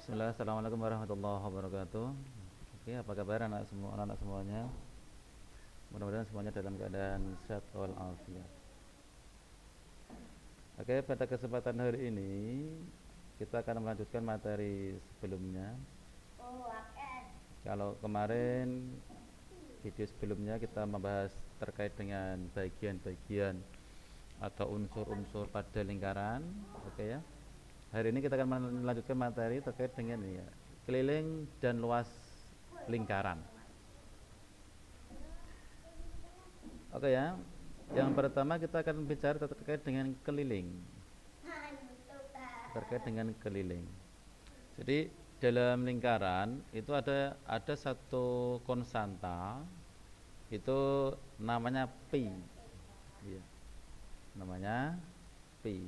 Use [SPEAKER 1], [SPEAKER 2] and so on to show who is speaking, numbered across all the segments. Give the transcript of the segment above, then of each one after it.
[SPEAKER 1] Bismillah, assalamualaikum warahmatullahi wabarakatuh. Oke, apa kabar anak-anak semuanya? Mudah-mudahan semuanya dalam keadaan sehat walafiat. Oke, pada kesempatan hari ini kita akan melanjutkan materi sebelumnya. Kalau kemarin video sebelumnya kita membahas terkait dengan bagian-bagian atau unsur-unsur pada lingkaran, oke ya. Hari ini kita akan melanjutkan materi terkait dengan ini ya, keliling dan luas lingkaran. Oke ya. Yang pertama kita akan bicara terkait dengan keliling. Terkait dengan keliling. Jadi dalam lingkaran itu ada satu konstanta itu namanya pi. Ya, namanya pi.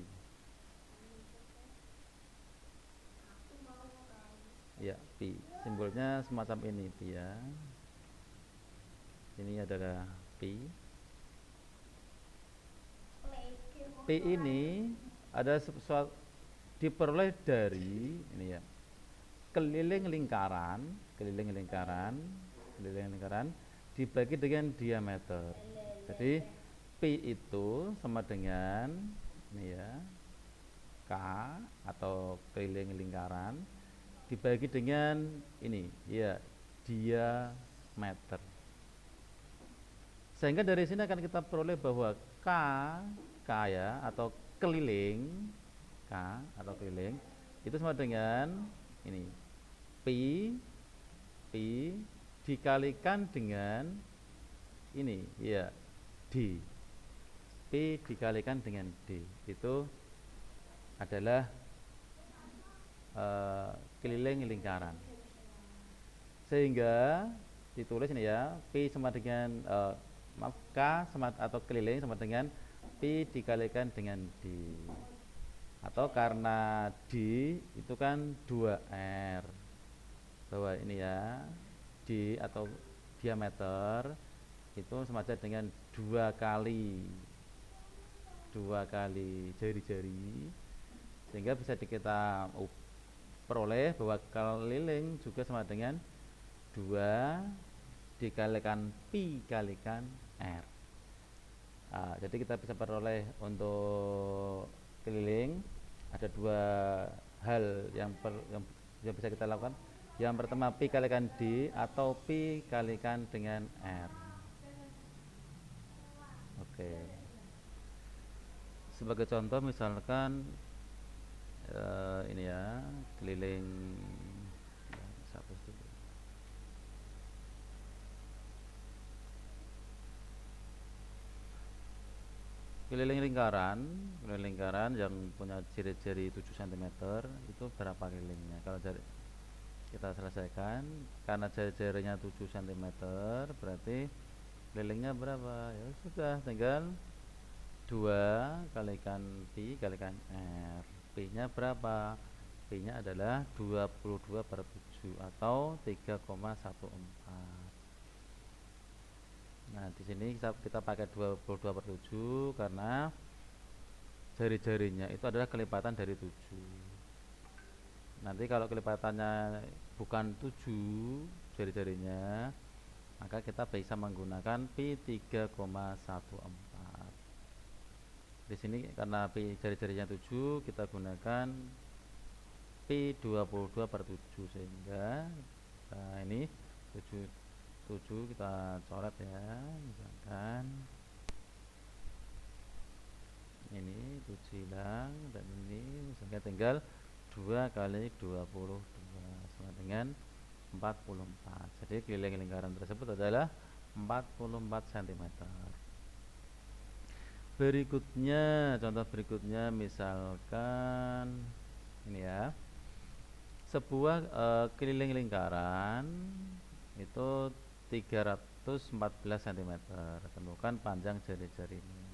[SPEAKER 1] Ya, pi. Simbolnya semacam ini pi ya. Ini adalah pi. Pi ini ada sesuatu diperoleh dari ini ya, keliling lingkaran dibagi dengan diameter. Jadi pi itu sama dengan ini ya, k atau keliling lingkaran dibagi dengan ini ya, diameter. Sehingga dari sini akan kita peroleh bahwa k ya, atau keliling k atau keliling itu sama dengan ini pi dikalikan dengan ini ya, d. Pi dikalikan dengan d itu adalah keliling lingkaran. Sehingga ditulis ini ya, pi sama dengan k sama atau keliling sama dengan pi dikalikan dengan d. Atau karena d itu kan 2r, bahwa ini ya, d atau diameter itu sama saja dengan dua kali jari-jari, sehingga bisa kita peroleh bahwa keliling juga sama dengan 2 dikalikan pi kalikan r. Jadi kita bisa peroleh untuk keliling ada dua hal yang bisa kita lakukan. Yang pertama pi kalikan d atau pi kalikan dengan r. Oke. Sebagai contoh misalkan ini ya, keliling satu dulu. Keliling lingkaran yang punya jari-jari 7 cm itu berapa kelilingnya? Kalau kita selesaikan, karena jari-jarinya 7 cm berarti kelilingnya berapa? Ya sudah, tinggal 2 kalikan pi kalikan r. Pi nya berapa? Pi nya adalah 22/7 atau 3,14. Nah, di sini kita pakai 22/7 karena jari-jarinya itu adalah kelipatan dari 7. Nanti kalau kelipatannya bukan 7 jari-jarinya, maka kita bisa menggunakan pi 3,14. Di sini karena pi jari-jarinya 7, kita gunakan pi 22/7, sehingga ini 7 kita coret ya, misalkan ini 7 hilang dan ini misalkan tinggal 2 kali 22 sama dengan 44. Jadi keliling lingkaran tersebut adalah 44 cm. Berikutnya, contoh berikutnya misalkan ini ya, sebuah keliling lingkaran itu 314 cm. Temukan panjang jari-jarinya.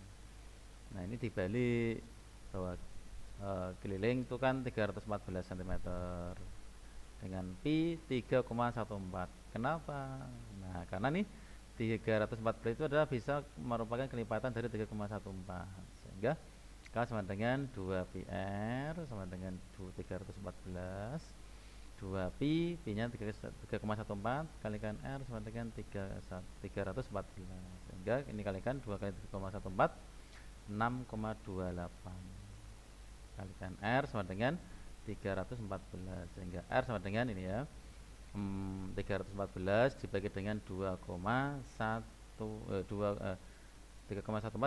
[SPEAKER 1] Nah, ini dibalik bahwa keliling itu kan 314 cm dengan pi 3,14. Kenapa? Nah, karena nih 314 itu adalah bisa merupakan kelipatan dari 3,14, sehingga K sama dengan 2 pi r sama dengan 314 2 pi, pi-nya 3,14 kalikan R sama dengan 314, sehingga ini kalikan 2 kali 3,14 6,28 kalikan R sama dengan 314, sehingga R sama dengan ini ya, 314 dibagi dengan 3,14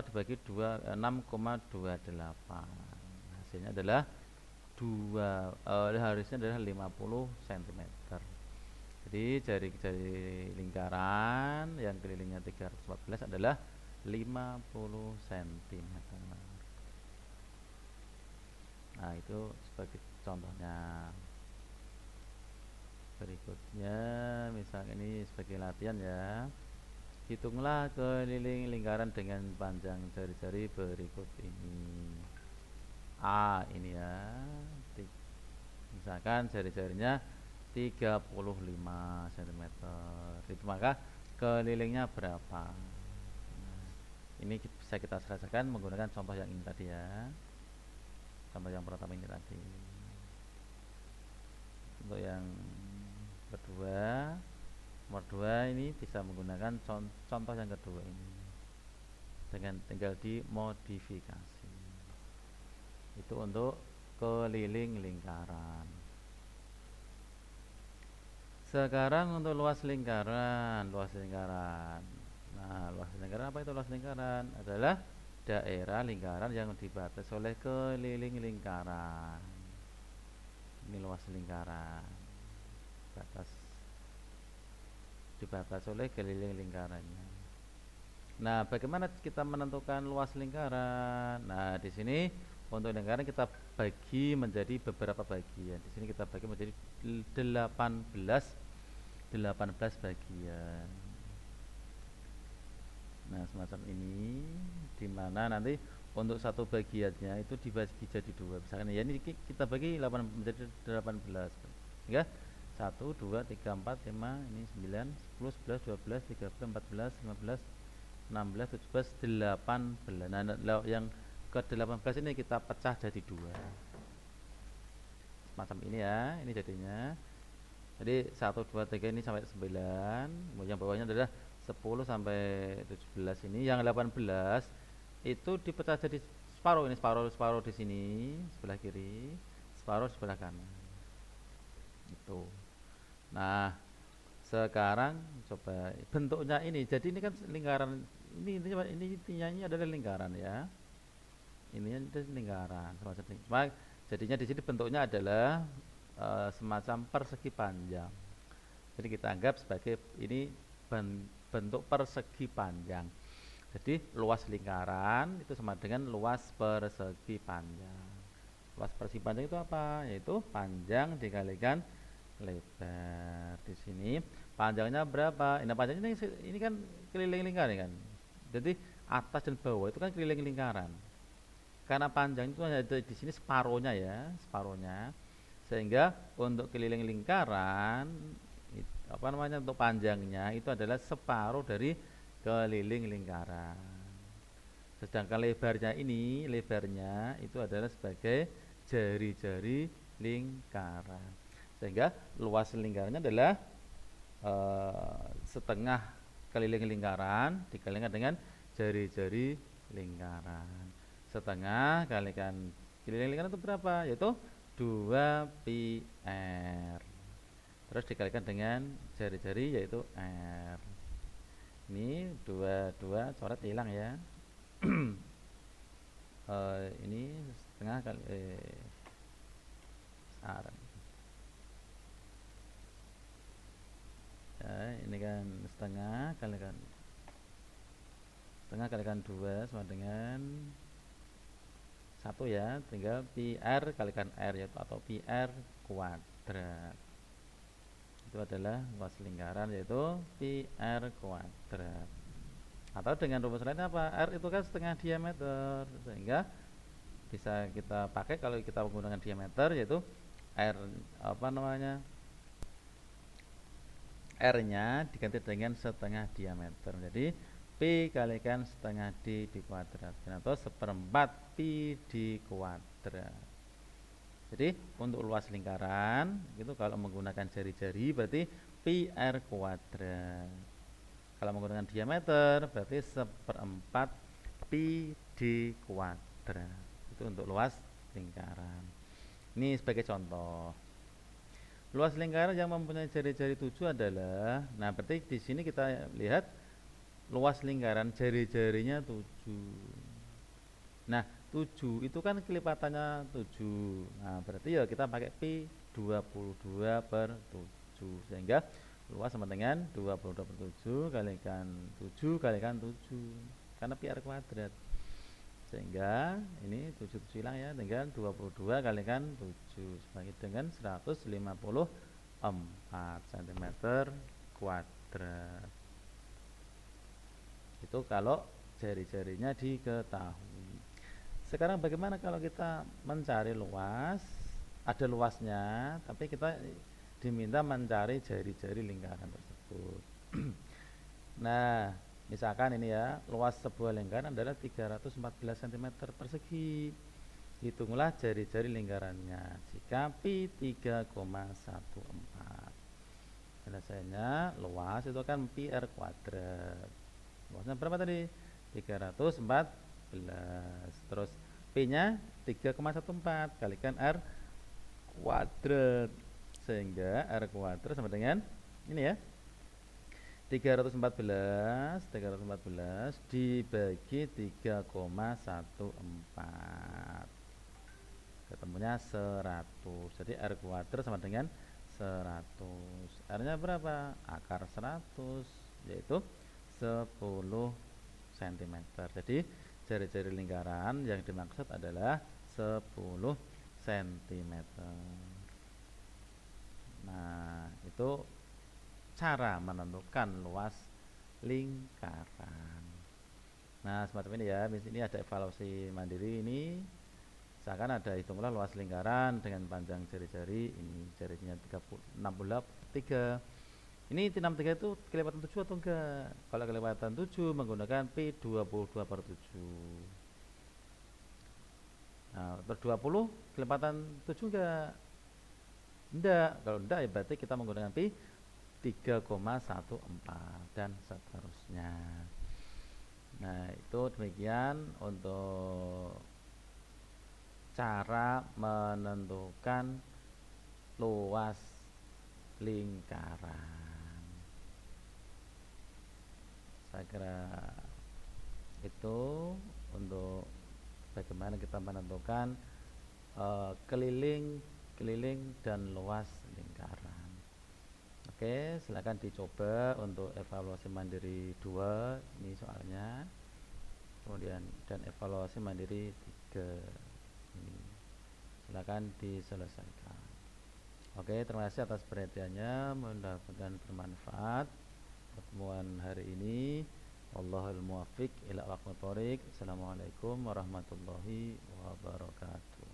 [SPEAKER 1] dibagi 6,28, hasilnya adalah harusnya adalah 50 cm. Jadi jari-jari lingkaran yang kelilingnya 314 adalah 50 cm. Nah, itu sebagai contohnya. Berikutnya, misalnya ini sebagai latihan ya. Hitunglah keliling lingkaran dengan panjang jari-jari berikut ini. A ini ya. Misalkan jari-jarinya 35 cm. Itu maka kelilingnya berapa? Nah, ini bisa kita selesaikan menggunakan contoh yang ini tadi ya. Contoh yang pertama ini tadi. Untuk yang kedua, nomor 2 ini bisa menggunakan contoh yang kedua ini dengan tinggal dimodifikasi. Itu untuk keliling lingkaran. Sekarang untuk luas lingkaran. Nah, luas lingkaran apa itu luas lingkaran? Adalah daerah lingkaran yang dibatasi oleh keliling lingkaran. Ini luas lingkaran. Dibatasi oleh keliling lingkarannya. Nah, bagaimana kita menentukan luas lingkaran? Nah, di sini untuk lingkaran kita bagi menjadi beberapa bagian. Di sini kita bagi menjadi 18 bagian. Nah, semacam ini, di mana nanti untuk satu bagiannya itu dibagi jadi 2. Misalkan ya ini kita bagi 8 menjadi 18. Sehingga 1 2 3 4 5 ini 9 10 11 12 13 14 15 16 17 18. Nah, yang ke-18 ini kita pecah jadi 2. Semacam ini ya, ini jadinya. Jadi 1 2 3 ini sampai 9. Yang bawahnya adalah 10 sampai 17 ini. Yang 18 itu dipecah jadi separuh, ini separuh di sini sebelah kiri, separuh sebelah kanan. Itu. Nah, sekarang coba bentuknya ini. Jadi ini kan lingkaran. Ini intinya ini adalah lingkaran ya. Ini adalah lingkaran. Jadinya di sini bentuknya adalah semacam persegi panjang. Jadi kita anggap sebagai ini bentuk persegi panjang. Jadi luas lingkaran itu sama dengan luas persegi panjang. Luas persegi panjang itu apa? Yaitu panjang dikalikan lebar. Di sini panjangnya berapa? Nah, panjangnya ini kan keliling lingkaran kan. Jadi atas dan bawah itu kan keliling lingkaran. Karena panjang itu hanya di sini separuhnya ya, separuhnya. Sehingga untuk keliling lingkaran untuk panjangnya itu adalah separuh dari keliling lingkaran. Sedangkan lebarnya itu adalah sebagai jari-jari lingkaran. Sehingga luas lingkarannya adalah setengah keliling lingkaran dikalikan dengan jari-jari lingkaran. Setengah kalikan keliling lingkaran itu berapa? Yaitu 2 pi R. Terus dikalikan dengan jari-jari yaitu R. Ini 2 coret hilang ya. Ini setengah kali R. Ya, ini kan setengah kalikan 2 sama dengan 1 ya, tinggal pi R kalikan R yaitu atau pi R kuadrat. Itu adalah luas lingkaran yaitu pi R kuadrat. Atau dengan rumus lain apa? R itu kan setengah diameter, sehingga bisa kita pakai kalau kita menggunakan diameter yaitu R R-nya diganti dengan setengah diameter. Jadi P kalikan setengah D dikuadratkan atau 1/4 pi D kuadrat. Jadi untuk luas lingkaran itu kalau menggunakan jari-jari berarti pi r kuadrat. Kalau menggunakan diameter berarti 1/4 pi d kuadrat. Itu untuk luas lingkaran. Ini sebagai contoh. Luas lingkaran yang mempunyai jari-jari 7 adalah, nah berarti di sini kita lihat luas lingkaran jari-jarinya 7. Nah, 7 itu kan kelipatannya 7. Nah, berarti ya kita pakai pi 22/7 sehingga luas sama dengan 22/7 kalikan 7 kalikan 7 karena pi r kuadrat. Sehingga ini 7 hilang ya, dengan 22 kalikan 7 sebagai dengan 154 cm kuadrat. Itu kalau jari-jarinya diketahui. Sekarang bagaimana kalau kita mencari luas? Ada luasnya, tapi kita diminta mencari jari-jari lingkaran tersebut. Nah, misalkan ini ya, luas sebuah lingkaran adalah 314 cm persegi. Hitunglah jari-jari lingkarannya jika pi 3,14. Selesainya luas itu kan pi r kuadrat. Luasnya berapa tadi? 314. Terus P-nya 3,14 kalikan R kuadrat. Sehingga R kuadrat sama dengan ini ya. 314 dibagi 3,14. Ketemunya 100. Jadi R kuadrat sama dengan 100. R-nya berapa? Akar 100, yaitu 10 cm. Jadi jari-jari lingkaran yang dimaksud adalah 10 cm. Nah, itu cara menentukan luas lingkaran. Nah, semacam ini ya. Ini ada evaluasi mandiri ini. Misalkan ada hitunglah luas lingkaran dengan panjang jari-jari. Ini jarinya 63. Ini T63 itu kelipatan 7 atau enggak? Kalau kelipatan 7 menggunakan P 22/7. Nah, per 20 kelipatan 7 enggak? Enggak. Kalau enggak ya berarti kita menggunakan P 3,14 dan seterusnya. Nah, itu demikian untuk cara menentukan luas lingkaran. Saya kira itu untuk bagaimana kita menentukan keliling dan luas lingkaran. Oke, silakan dicoba untuk evaluasi mandiri 2 ini soalnya. Kemudian dan evaluasi mandiri 3 ini. Silakan diselesaikan. Oke, terima kasih atas perhatiannya, mudah-mudahan bermanfaat pertemuan hari ini. Wallahul muwaffiq ila aqwamit thoriq. Assalamualaikum warahmatullahi wabarakatuh.